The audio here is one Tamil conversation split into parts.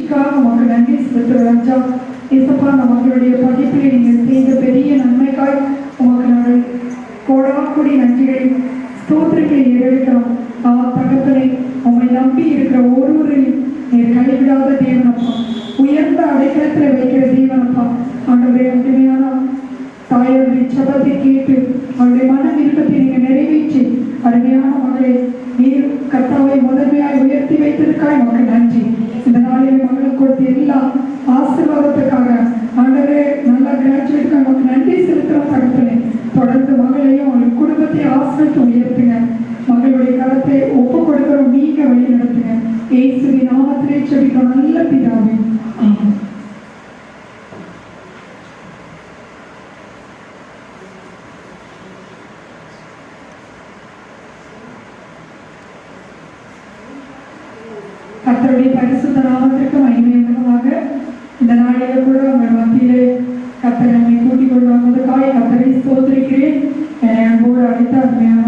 நிகழ்ச்சிக்காக உமக்கு நன்றி செலுத்துகிறோம் ராஜா. இயேசப்பா, நம்மளுடைய படிப்பில் நீங்கள் செய்த பெரிய நன்மைக்காய் உமக்கு நாங்கள் கோடாக்கூடி நன்றிகளை ஸ்தோத்திரங்களை ஏறெடுக்கிறோம். தகப்பனை உம்மை நம்பி இருக்கிற ஒருவரையும் நீர் கைவிடாத தேவனப்பா, உயர்ந்த அடைக்கலத்தில் வைக்கிற தேவனப்பா. ஆண்டவரே, உண்மையான தாயருடைய சபத்தை கேட்டு அவருடைய மன விருப்பத்தை நீங்கள் நிறைவேற்றி அருமையான மகளை நீர் கர்த்தாவை முதன்மையாய் உயர்த்தி வைத்ததற்காக உமக்கு நன்றி. இந்த நாளில் மகளுக்கு கொடுத்த எல்லா ஆசீர்வாதத்துக்காக ஆண்டவரே, நல்ல கிராஜுவேட்டுக்காக உமக்கு நன்றி செலுத்துகிறோம் தகப்பனே. தொடர்ந்து மகளையும் அவருடைய குடும்பத்தை ஆசிரியத்து உயர்த்துங்க. மகளுடைய கரத்தை ஒப்பு கொடுக்கிறோம், நீங்க வழி நடத்துங்க. இயேசுவின் நாமத்திலே ஜெபிக்கிறோம் நல்ல பிதாவே, ஆமென். கர்த்தருடைய பரிசுத்த நாமத்திற்கு மகிமை உண்டாவதாக. இந்த நாளிலே கூட உங்கள் மத்தியிலே கர்த்தர் நம்மை கூட்டிக் கொண்டு வந்ததுக்காக கர்த்தரை ஸ்தோத்திரிக்கிறேன். என்னை அன்போடு அழைத்த அருமையான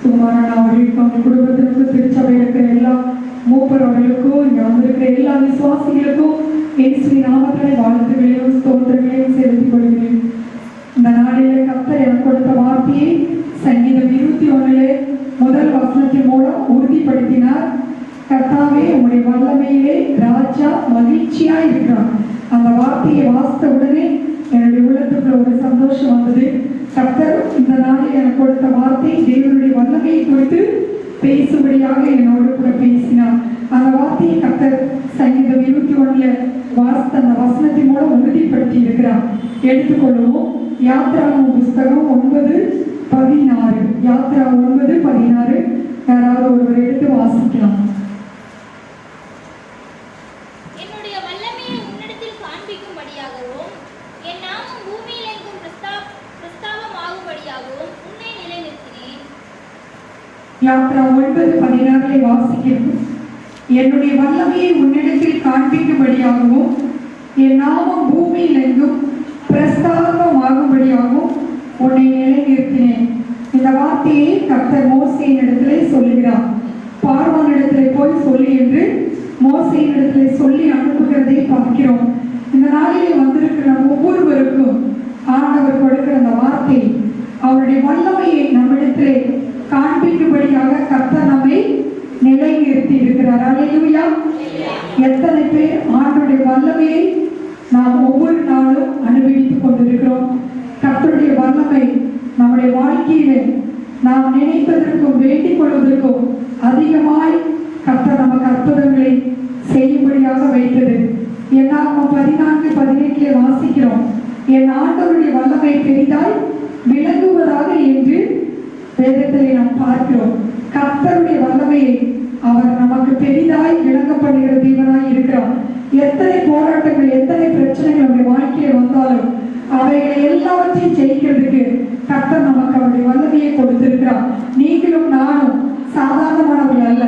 சுகுமாரன் அவர்களுக்கும் அவங்க குடும்பத்திற்கும் திருச்சபையில் இருக்கிற எல்லா மூப்பர் அவர்களுக்கும் இங்கே வந்திருக்கிற எல்லா விசுவாசிகளுக்கும் இயேசுவின் நாமத்திலே வாழ்த்துகளையும் ஸ்தோத்திரங்களையும் செலுத்திக் கொள்கிறேன். இந்த நாளிலே கர்த்தர் எனக்கு கொடுத்த வார்த்தையை சங்கீதம் 21 முதல் வசனத்தின் மூலம் உறுதிப்படுத்தினார். கர்த்தாவே, உங்களுடைய வல்லமையிலே ராஜா மகிழ்ச்சியா இருக்கிறார். அந்த வார்த்தையை வாசித்த உடனே என்னுடைய உள்ளத்துக்குள்ள ஒரு சந்தோஷம் வந்தது. கர்த்தர் இந்த நாளில் எனக்கு கொடுத்த வார்த்தை தேவனுடைய வல்லமையை குறித்து பேசும்படியாக என்னோடு கூட பேசினார். அந்த வார்த்தையை கர்த்தர் சங்கீதம் 21 வாசித்த அந்த வசனத்தின் மூலம் உறுதிப்படுத்தி இருக்கிறார். எடுத்துக்கொள்வோம். யாத்ராகம புஸ்தகம் 9:16. யாத்ராகமம் 9:16 யாராவது ஒருவர் எடுத்து வாசிக்கலாம். யாத்ராகமம் 9:16 வாசிக்கிறோம். என்னுடைய வல்லமையை உன்னிடத்தில் காண்பிக்கும்படியாகவும் என் நாமம் பூமியில் எங்கும் பிரஸ்தாபமாகும்படியாகவும் உன்னை நிலைநிறுத்தினேன். இந்த வார்த்தையை கர்த்தர் மோசேயின் இடத்திலே சொல்லுகிறார். பார்வோனிடத்திலே போய் சொல்லி என்று மோசேயின் இடத்திலே சொல்லி அனுப்புகிறதை பார்க்கிறோம். இந்த நாளிலே வந்திருக்கிற ஒவ்வொருவருக்கும் ஆண்டவர் கொடுக்கிற அந்த வார்த்தை அவருடைய வல்லமையை நம்மிடத்திலே காண்பிக்கும்படியாக கர்த்தர் நம்மை நிலைநிறுத்தி இருக்கிறார். அல்லேலூயா. எத்தனை பேர் ஆண்டவருடைய வல்லமையை நாம் ஒவ்வொரு நாளும் அனுபவித்துக் கொண்டிருக்கிறோம்? கர்த்தருடைய வல்லமை நம்முடைய வாழ்க்கையிலே நாம் நினைப்பதற்கும் வேண்டிக் கொள்வதற்கும் அதிகமாய் கர்த்தர் நமக்கு அற்புதங்களை செய்யும்படியாக வைத்தது. என்னாகமம் 14:18 வாசிக்கிறோம். என் ஆண்டவருடைய வல்லமை பெரிதாய் விளங்குவதாக என்று வேதத்திலே நாம் பார்க்கிறோம். கர்த்தருடைய வல்லமையை அவர் நமக்கு பெரிதாய் விளங்கப்படுகிற தேவனாய் இருக்கிறார். எத்தனை போராட்டங்கள், எத்தனை பிரச்சனைகள் நம்முடைய வாழ்க்கையில வந்தாலும் அவைகளை எல்லாவற்றையும் ஜெயிக்கிறதுக்கு கர்த்தர் நமக்கு அவருடைய வல்லமையை கொடுத்திருக்கிறார். நீங்களும் நானும் சாதாரணமானவர்கள் அல்ல.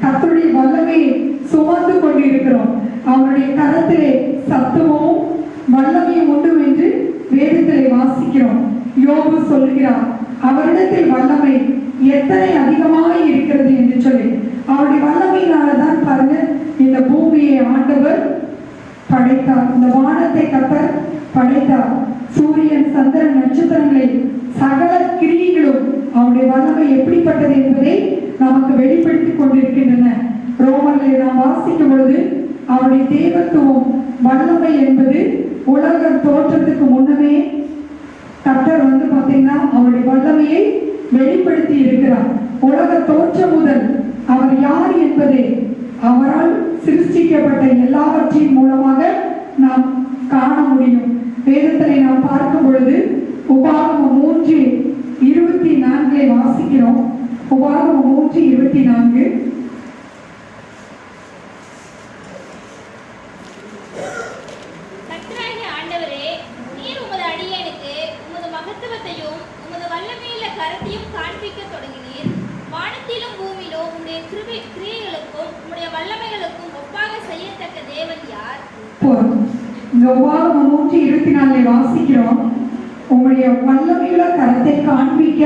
கர்த்தருடைய வல்லமையை சுமந்து கொண்டு இருக்கிறோம். அவருடைய கரத்திலே சத்துவமும் வல்லமையும் உண்டு என்று வேதத்திலே வாசிக்கிறோம். யோபு சொல்லுகிறார், அவரிடத்தில் வல்லமை எத்தனை அதிகமாக இருக்கிறது என்று சொல்லி. அவருடைய வல்லமையினால்தான் பாருங்க இந்த பூமியை ஆண்டவர் படைத்தார். இந்த வானத்தை கர்த்தர் படைத்தார். சூரியன், சந்திரன், நட்சத்திரங்களை சகல கிரியைகளும் அவருடைய வல்லமை எப்படிப்பட்டது என்பதை நமக்கு வெளிப்படுத்திக் கொண்டிருக்கின்றன. ரோமர்களை நாம் வாசிக்கும் பொழுது அவருடைய தேவத்துவம் வல்லமை என்பது உலகம் தோற்றத்துக்கு முன்னமே கர்த்தர் பார்த்தீங்கன்னா அவருடைய வல்லமையை வெளிப்படுத்தி இருக்கிறார். உலக தோற்றம் முதல் அவர் யார் என்பதை அவரால் சிருஷ்டிக்கப்பட்ட எல்லாவற்றின் மூலமாக நாம் காண முடியும். வேதத்திலே நாம் பார்க்கும் பொழுது உபாகமம் 3:24 வாசிக்கிறோம். உபாகமம் 3:24. உபாகமம் 3:24 வாசிக்கிறோம். உங்களுடைய வல்லமையுள்ள கரத்தை காண்பிக்க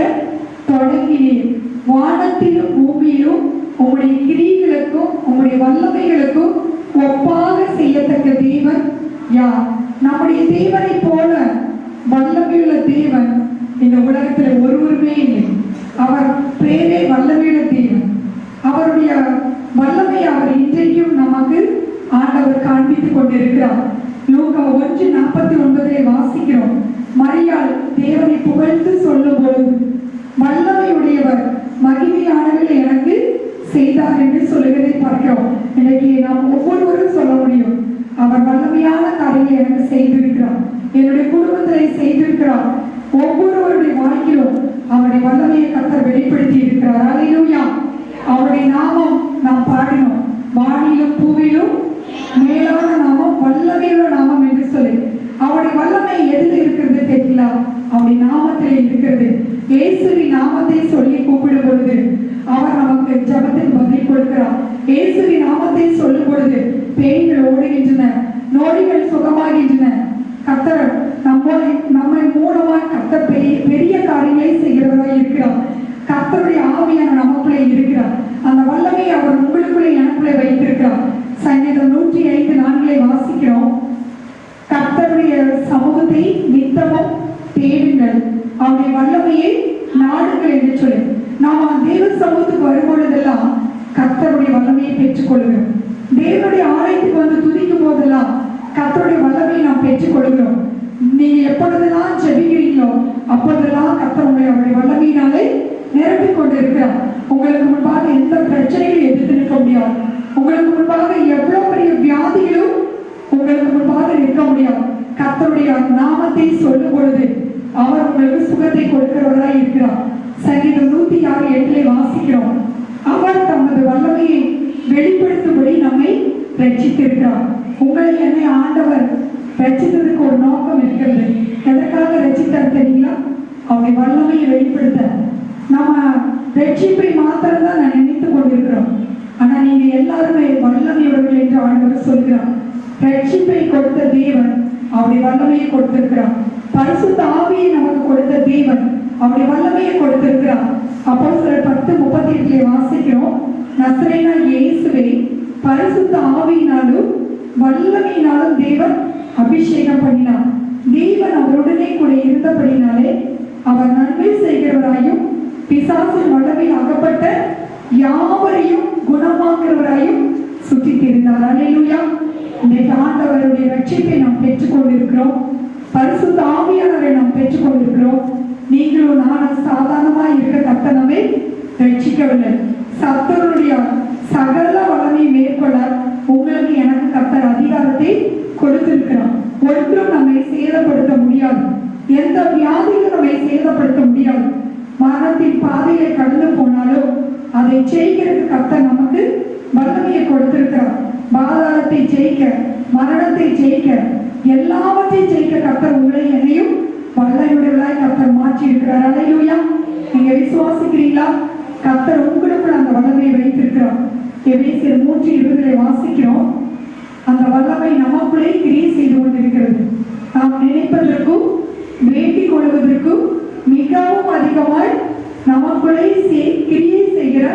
தொடங்கினீர். வானத்திலும் பூமியிலும் உங்களுடைய கிரியைகளுக்கும் உங்களுடைய வல்லமைகளுக்கும் ஒப்பாக செய்யத்தக்க தேவன் யார்? நம்முடைய தேவனை போல வல்லமையுள்ள தேவன் இந்த உலகத்தில் ஒருவருமே இல்லை. அவர் பேரே வல்லமையுள்ள தேவன். அவருடைய வல்லமை அவர் இன்றைக்கும் நமக்கு ஆண்டவர் காண்பித்துக் கொண்டிருக்கிறார். லூக்கா 1:49 வாசிக்கிறோம். மரியாள் தேவனை புகழ்ந்து சொல்லும் பொழுது, வல்லமையுடையவர் மகிமையானவர்கள் எனக்கு செய்தார் என்று சொல்லுவதை பார்க்கிறோம். இன்னைக்கு நாம் ஒவ்வொருவரும் சொல்ல முடியும், அவர் வல்லமையான காரியங்களை எனக்கு செய்திருக்கிறார், என்னுடைய குடும்பத்தை செய்திருக்கிறார். ஒவ்வொருவருடைய வாழ்க்கையிலும் அவருடைய வல்லமையை கர்த்தர் வெளிப்படுத்தி இருக்கிறார். அல்லேலூயா. அவருடைய நாமம் நாம் பாடினோம், வானிலும் பூவிலும் மேலான நாமம் வல்லமையுள்ள நாமம் என்று சொல்லி. அவருடைய வல்லமை எதில் இருக்கிறது தெரியல, அவருடைய நாமத்தில் இருக்கிறது. இயேசுவின் நாமத்தை சொல்லி கூப்பிடும் பொழுது அவர் நமக்கு ஜபத்தில் பதில் கொடுக்கிறார். இயேசுவின் நாமத்தை சொல்லும் பொழுது பேய்கள் ஓடுகின்றன, நோய்கள் சுகமாகின்றன. கர்த்தர் நம்மை மூலமாய் கர்த்தர் பெரிய காரியங்களை செய்கிறவராய் இருக்கிறார். கர்த்தருடைய ஆவியான நமக்குள்ளே இருக்கிறார். அந்த வல்லமை அவர் உங்களுக்குள்ளே எனக்குள்ளே வைத்திருக்கிறார். சங்கீதம் 105:4 வாசிக்கிறோம். கர்த்தருடைய சமூகத்தை நித்தமும் தேடுங்கள், அவருடைய வல்லமையை நாடுங்கள் என்று சொல்லி. நாம் தேவ சமூகத்துக்கு வரும்பொழுதெல்லாம் கர்த்தருடைய வல்லமையை பெற்றுக் கொள்கிறோம். தேவனுடைய ஆலயத்துக்கு வந்து துதிக்கும் போதெல்லாம் கர்த்தருடைய வல்லமையை நாம் பெற்றுக் கொள்கிறோம். நீங்க எப்பொழுதெல்லாம் ஜெபிக்கிறீங்களோ அப்பொழுதெல்லாம் கர்த்தர் உங்களை அவருடைய வல்லமையினாலே நிரப்பிக் கொண்டு இருக்கிறார். உங்களுக்கு முன்பாக எந்த பிரச்சனையும் எதிர்த்து நிற்க முடியாது. உங்களுக்கு முன்பாக எவ்வளவு பெரிய வியாதிகளும் உங்களுக்கு முன்பாக நிற்க முடியாது. கர்த்தருடைய நாமத்தை சொல்லும் பொழுது அவர் உங்களுக்கு சுகத்தை கொடுக்கிறவராய் இருக்கிறார். சங்கீதம் 106:8 வாசிக்கிறோம். அவர் தமது வல்லமையை வெளிப்படுத்தும்படி நம்மை ரட்சித்திருக்கிறார். உங்களை என்னை ஆண்டவர் ரட்சித்ததுக்கு ஒரு நோக்கம் இருக்கிறது. எதற்காக ரட்சித்தார் தெரியுங்களா? அவருடைய வல்லமையை வெளிப்படுத்த. நம்ம ரட்சிப்பை மாத்திரம்தான் நான் நினைத்துக் கொண்டிருக்கிறோம். ஆனா நீங்க எல்லாருமே வல்லமையுள்ளவர்கள் என்று ஆண்டவர் சொல்கிறார். ரட்சிப்பை கொடுத்த தேவன் அவருடைய வல்லமையை கொடுத்திருக்கிறார். பரிசுத்த ஆவியை நமக்கு கொடுத்த தேவன் அவருடைய வல்லமையை கொடுத்திருக்கிறார். அப்போஸ்தலர் 10:38 வாசிக்கிறோம். நசரேயனாகிய இயேசுவை பரிசுத்த ஆவியினாலும் வல்லமையினாலும் தேவன் அபிஷேகம் பண்ணினார். தேவன் அவருடனே கூட இருந்தபடினாலே அவர் நன்மை செய்கிறவராயும் பிசாசின் வல்லமையில் அகப்பட்ட யாவரையும் குணமாக்குறவராயும் சுற்றி திரிந்தார். அல்லேலூயா. இன்றைக்கு ஆண்டவருடைய ரட்சிப்பை நாம் பெற்றுக் கொண்டிருக்கிறோம். பரிசுத்த ஆவியானவரை நாம் பெற்றுக் கொண்டிருக்கிறோம். நீங்களும் நானும் சாதாரணமாக இருக்க கர்த்தர் நம்மை ரட்சிக்கவில்லை. கர்த்தருடைய சகல வல்லமையை மேற்கொள்ள உங்களுக்கு எனக்கு கர்த்தர் அதிகாரத்தை கொடுத்திருக்கிறார். ஒன்றும் நம்மை சேதப்படுத்த முடியாது. எந்த வியாதியும் நம்மை சேதப்படுத்த முடியாது. மரணத்தின் பாதையை கடந்து போனாலும் அதை ஜெயிக்கிறதுக்கு கர்த்தர் நமக்கு வல்லமையை கொடுத்திருக்கிறார். பாதாளத்தை ஜெயிக்க, மரணத்தை ஜெயிக்க, எல்லாவற்றையும் ஜெயிக்க கர்த்தர் உங்களை என்னையும் வல்லமையுடையவராய் கர்த்தர் மாற்றி இருக்கிறார். அல்லேலூயா. நீங்க விசுவாசிக்கிறீங்களா? கர்த்தர் உங்களுக்குள்ள அந்த வல்லமையை வைத்திருக்கிறார். எபேசியர் 3:20 வாசிக்கிறோம். அந்த வல்லமை நமக்குள்ளே கிரியை செய்து கொண்டிருக்கிறது. நாம் நினைப்பதற்கும் வேண்டிக் கொள்வதற்கும் மிகவும் அதிகமாய் நமக்குள்ளே கிரியை செய்கிற